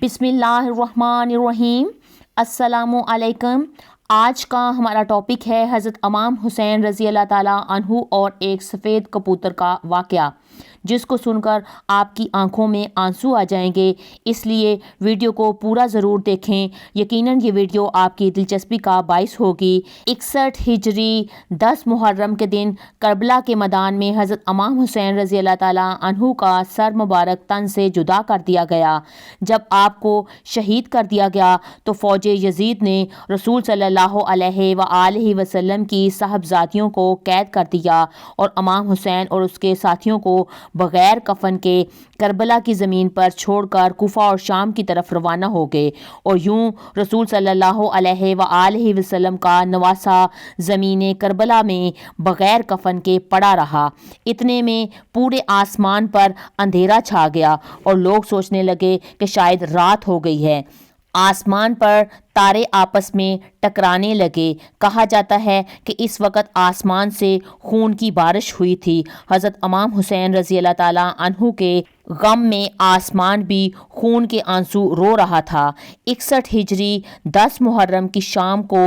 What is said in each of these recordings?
बिस्मिल्लाहिर्रहमानिर्रहीम। अस्सलामु अलैकुम। आज का हमारा टॉपिक है हज़रत इमाम हुसैन रज़ी अल्लाह ताला अन्हु और एक सफ़ेद कबूतर का वाक़या, जिसको सुनकर आपकी आंखों में आंसू आ जाएंगे। इसलिए वीडियो को पूरा ज़रूर देखें। यकीनन ये वीडियो आपकी दिलचस्पी का बाइस होगी। 61 हिजरी 10 मुहर्रम के दिन करबला के मैदान में हज़रत इमाम हुसैन रज़ी अल्लाह ताला अन्हु का सर मुबारक तन से जुदा कर दिया गया। जब आपको शहीद कर दिया गया तो फ़ौज यजीद ने रसूल सल्लल्लाहु अलैहि वसल्लम की साहबजादियों को कैद कर दिया और इमाम हुसैन और उसके साथियों को बग़ैर कफन के करबला की ज़मीन पर छोड़कर कुफा और शाम की तरफ रवाना हो गए। और यूं रसूल सल्लल्लाहु अलैहि वसल्लम का नवासा ज़मीन करबला में बग़ैर कफन के पड़ा रहा। इतने में पूरे आसमान पर अंधेरा छा गया और लोग सोचने लगे कि शायद रात हो गई है। आसमान पर तारे आपस में टकराने लगे। कहा जाता है कि इस वक्त आसमान से खून की बारिश हुई थी। हज़रत इमाम हुसैन रज़ी अल्लाह ताला अन्हु के गम में आसमान भी खून के आंसू रो रहा था। 61 हिजरी 10 मुहर्रम की शाम को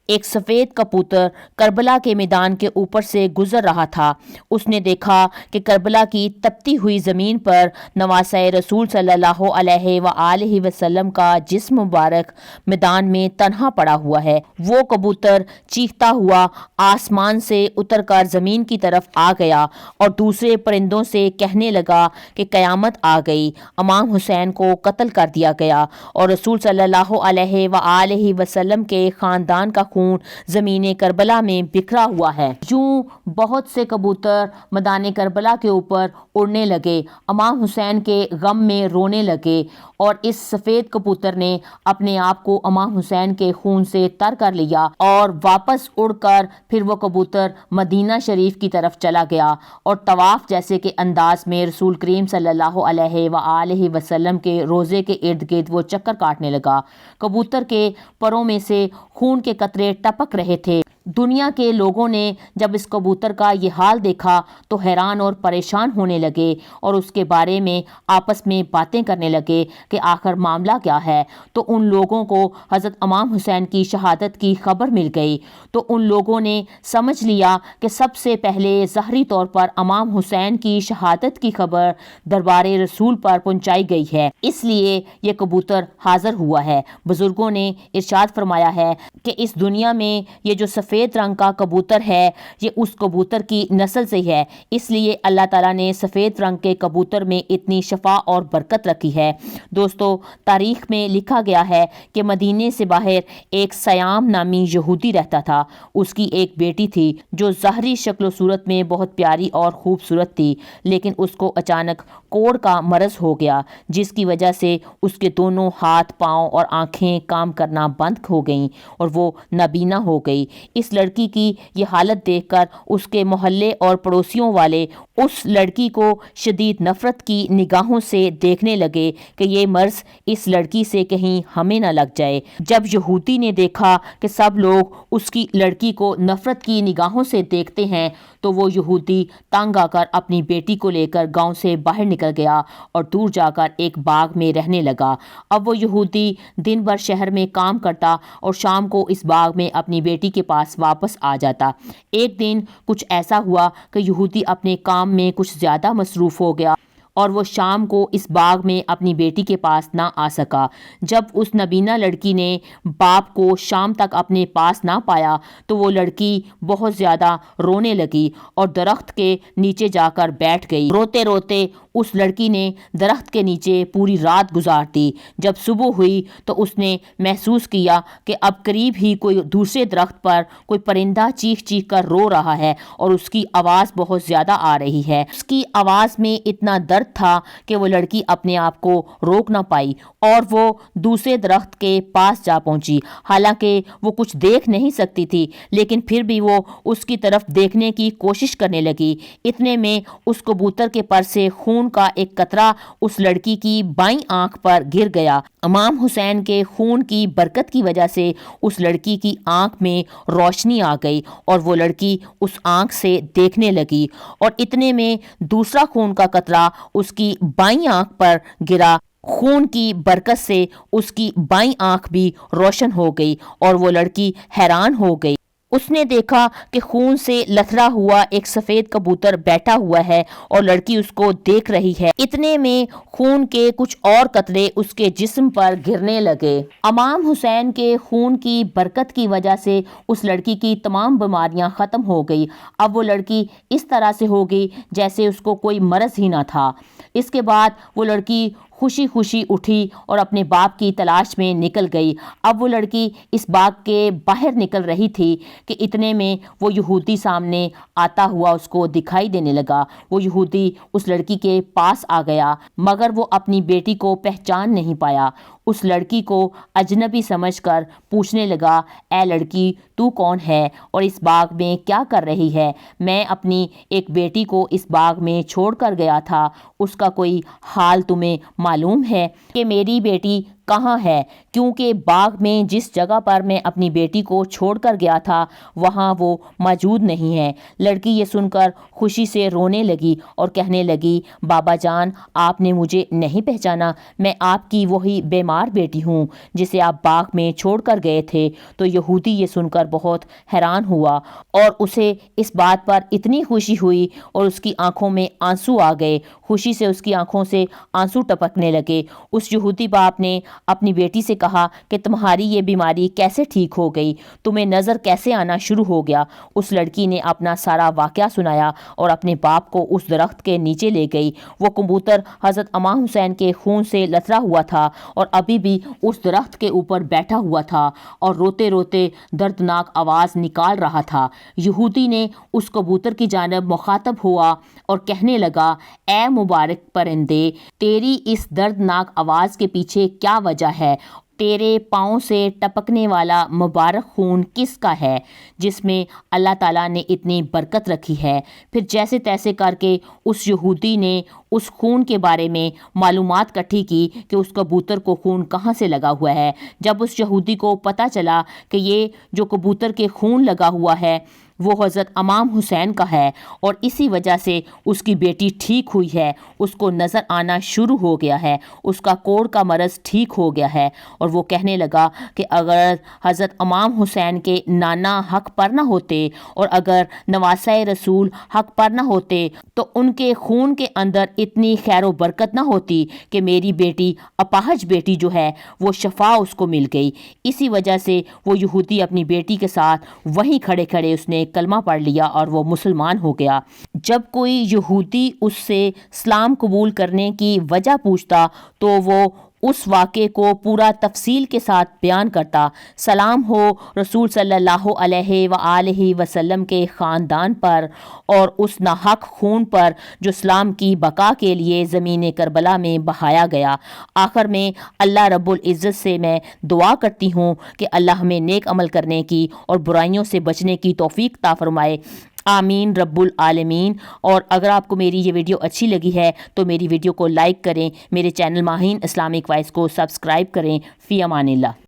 एक सफ़ेद कबूतर करबला के मैदान के ऊपर से गुज़र रहा था। उसने देखा कि करबला की तपती हुई ज़मीन पर नवासा रसूल सल्लल्लाहु अलैहि वसल्लम का जिस्म मुबारक मैदान में तन्हा पड़ा हुआ है। वो कबूतर चीखता हुआ आसमान से उतरकर ज़मीन की तरफ आ गया और दूसरे परिंदों से कहने लगा कि क़यामत आ गई, इमाम हुसैन को कत्ल कर दिया गया और रसूल सल्लल्लाहु अलैहि वसल्लम के ख़ानदान का खून ज़मीन करबला में बिखरा हुआ है। यूं बहुत से कबूतर मैदान करबला के ऊपर उड़ने लगे, इमाम हुसैन के गम में रोने लगे और इस सफ़ेद कबूतर ने अपने आप को इमाम हुसैन के खून से तर कर लिया और वापस उड़कर फिर वो कबूतर मदीना शरीफ की तरफ चला गया और तवाफ जैसे के अंदाज में रसूल करीम सल्लल्लाहु अलैहि वसल्लम के रोज़े के इर्द गिर्द वो चक्कर काटने लगा। कबूतर के परों में से खून के कतरे टपक रहे थे। दुनिया के लोगों ने जब इस कबूतर का ये हाल देखा तो हैरान और परेशान होने लगे और उसके बारे में आपस में बातें करने लगे कि आखिर मामला क्या है। तो उन लोगों को हज़रत इमाम हुसैन की शहादत की खबर मिल गई तो उन लोगों ने समझ लिया कि सबसे पहले ज़ाहरी तौर पर इमाम हुसैन की शहादत की खबर दरबार रसूल पर पहुंचाई गई है, इसलिए ये कबूतर हाज़िर हुआ है। बुज़ुर्गों ने इरशाद फरमाया है कि इस दुनिया में ये जो सफ़ेद रंग का कबूतर है ये उस कबूतर की नस्ल से है, इसलिए अल्लाह ताला ने सफ़ेद रंग के कबूतर में इतनी शफा और बरकत रखी है। दोस्तों, तारीख में लिखा गया है कि मदीने से बाहर एक सयाम नामी यहूदी रहता था। उसकी एक बेटी थी जो ज़ाहरी शक्ल सूरत में बहुत प्यारी और खूबसूरत थी, लेकिन उसको अचानक कोढ़ का मरज़ हो गया, जिसकी वजह से उसके दोनों हाथ पाँव और आँखें काम करना बंद हो गईं और वो नाबीना हो गई। इस लड़की की ये हालत देखकर उसके मोहल्ले और पड़ोसियों वाले उस लड़की को शदीद नफ़रत की निगाहों से देखने लगे कि ये मर्ज़ इस लड़की से कहीं हमें न लग जाए। जब यहूदी ने देखा कि सब लोग उसकी लड़की को नफ़रत की निगाहों से देखते हैं तो वो यहूदी तंग आकर अपनी बेटी को लेकर गांव से बाहर निकल गया और दूर जाकर एक बाग में रहने लगा। अब वो यहूदी दिन भर शहर में काम करता और शाम को इस बाग में अपनी बेटी के पास वापस आ जाता। एक दिन कुछ ऐसा हुआ कि यहूदी अपने काम में कुछ ज़्यादा मसरूफ़ हो गया और वो शाम को इस बाग में अपनी बेटी के पास ना आ सका। जब उस नबीना लड़की ने बाप को शाम तक अपने पास ना पाया तो वो लड़की बहुत ज़्यादा रोने लगी और दरख्त के नीचे जाकर बैठ गई। रोते रोते उस लड़की ने दरख्त के नीचे पूरी रात गुजार दी। जब सुबह हुई तो उसने महसूस किया कि अब करीब ही कोई दूसरे दरख्त पर कोई परिंदा चीख चीख कर रो रहा है और उसकी आवाज़ बहुत ज़्यादा आ रही है। उसकी आवाज़ में इतना दर्द था कि वो लड़की अपने आप को रोक ना पाई और वो दूसरे दरख्त के पास जा पहुंची। हालांकि वो कुछ देख नहीं सकती थी, लेकिन फिर भी वो उसकी तरफ देखने की कोशिश करने लगी। इतने में उस कबूतर के पर से खून का एक कतरा उस लड़की की बाईं आंख पर गिर गया। इमाम हुसैन के खून की बरकत की वजह से उस लड़की की आंख में रोशनी आ गई और वो लड़की उस आंख से देखने लगी और इतने में दूसरा खून का कतरा उसकी बाईं आंख पर गिरा خون کی برکت سے اس کی بائیں آنکھ بھی روشن ہو گئی اور وہ لڑکی حیران ہو گئی۔ اس نے دیکھا کہ خون سے لتھڑا ہوا ایک سفید کبوتر بیٹھا ہوا ہے اور لڑکی اس کو دیکھ رہی ہے۔ اتنے میں خون کے کچھ اور قطرے اس کے جسم پر گرنے لگے۔ امام حسین کے خون کی برکت کی وجہ سے اس لڑکی کی تمام بیماریاں ختم ہو گئی۔ اب وہ لڑکی اس طرح سے ہو گئی جیسے اس کو کوئی مرض ہی نہ تھا۔ اس کے بعد وہ لڑکی خوشی خوشی اٹھی اور اپنے باپ کی تلاش میں نکل گئی۔ اب وہ لڑکی اس باغ کے باہر نکل رہی تھی کہ اتنے میں وہ یہودی سامنے آتا ہوا اس کو دکھائی دینے لگا۔ وہ یہودی اس لڑکی کے پاس آ گیا مگر وہ اپنی بیٹی کو پہچان نہیں پایا۔ اس لڑکی کو اجنبی سمجھ کر پوچھنے لگا، اے لڑکی تو کون ہے اور اس باغ میں کیا کر رہی ہے؟ میں اپنی ایک بیٹی کو اس باغ میں چھوڑ کر گیا تھا، اس کا کوئی حال تمہیں معلوم ہے کہ میری بیٹی کہاں ہے؟ کیونکہ باغ میں جس جگہ پر میں اپنی بیٹی کو چھوڑ کر گیا تھا وہاں وہ موجود نہیں ہے۔ لڑکی یہ سن کر خوشی سے رونے لگی اور کہنے لگی، بابا جان آپ نے مجھے نہیں پہچانا، میں آپ کی وہی بیمار بیٹی ہوں جسے آپ باغ میں چھوڑ کر گئے تھے۔ تو یہودی یہ سن کر بہت حیران ہوا اور اسے اس بات پر اتنی خوشی ہوئی اور اس کی آنکھوں میں آنسو آ گئے۔ خوشی سے اس کی آنکھوں سے آنسو ٹپکنے لگے۔ اس یہودی باپ نے اپنی بیٹی سے کہا کہ تمہاری یہ بیماری کیسے ٹھیک ہو گئی؟ تمہیں نظر کیسے آنا شروع ہو گیا؟ اس لڑکی نے اپنا سارا واقعہ سنایا اور اپنے باپ کو اس درخت کے نیچے لے گئی۔ وہ کبوتر حضرت امام حسین کے خون سے لتھڑا ہوا تھا اور ابھی بھی اس درخت کے اوپر بیٹھا ہوا تھا اور روتے روتے دردناک آواز نکال رہا تھا۔ یہودی نے اس کبوتر کی جانب مخاطب ہوا اور کہنے لگا، اے مبارک پرندے، تیری اس دردناک آواز کے پیچھے کیا وجہ ہے؟ تیرے پاؤں سے ٹپکنے والا مبارک خون کس کا ہے جس میں اللہ تعالیٰ نے اتنی برکت رکھی ہے؟ پھر جیسے تیسے کر کے اس یہودی نے اس خون کے بارے میں معلومات اکٹھی کی کہ اس کبوتر کو خون کہاں سے لگا ہوا ہے۔ جب اس یہودی کو پتہ چلا کہ یہ جو کبوتر کے خون لگا ہوا ہے وہ حضرت امام حسین کا ہے اور اسی وجہ سے اس کی بیٹی ٹھیک ہوئی ہے، اس کو نظر آنا شروع ہو گیا ہے، اس کا کوڑ کا مرض ٹھیک ہو گیا ہے، اور وہ کہنے لگا کہ اگر حضرت امام حسین کے نانا حق پر نہ ہوتے اور اگر نواسۂ رسول حق پر نہ ہوتے تو ان کے خون کے اندر اتنی خیر و برکت نہ ہوتی کہ میری بیٹی اپاہج بیٹی جو ہے وہ شفا اس کو مل گئی۔ اسی وجہ سے وہ یہودی اپنی بیٹی کے ساتھ وہیں کھڑے کھڑے اس نے کلمہ پڑھ لیا اور وہ مسلمان ہو گیا۔ جب کوئی یہودی اس سے اسلام قبول کرنے کی وجہ پوچھتا تو وہ اس واقعے کو پورا تفصیل کے ساتھ بیان کرتا۔ سلام ہو رسول صلی اللہ علیہ وآلہ وسلم کے خاندان پر اور اس ناحق خون پر جو اسلام کی بقا کے لیے زمین کربلا میں بہایا گیا۔ آخر میں اللہ رب العزت سے میں دعا کرتی ہوں کہ اللہ ہمیں نیک عمل کرنے کی اور برائیوں سے بچنے کی توفیق عطا فرمائے، آمین رب العالمین۔ اور اگر آپ کو میری یہ ویڈیو اچھی لگی ہے تو میری ویڈیو کو لائک کریں، میرے چینل ماہین اسلامک وائس کو سبسکرائب کریں۔ فی امان اللہ۔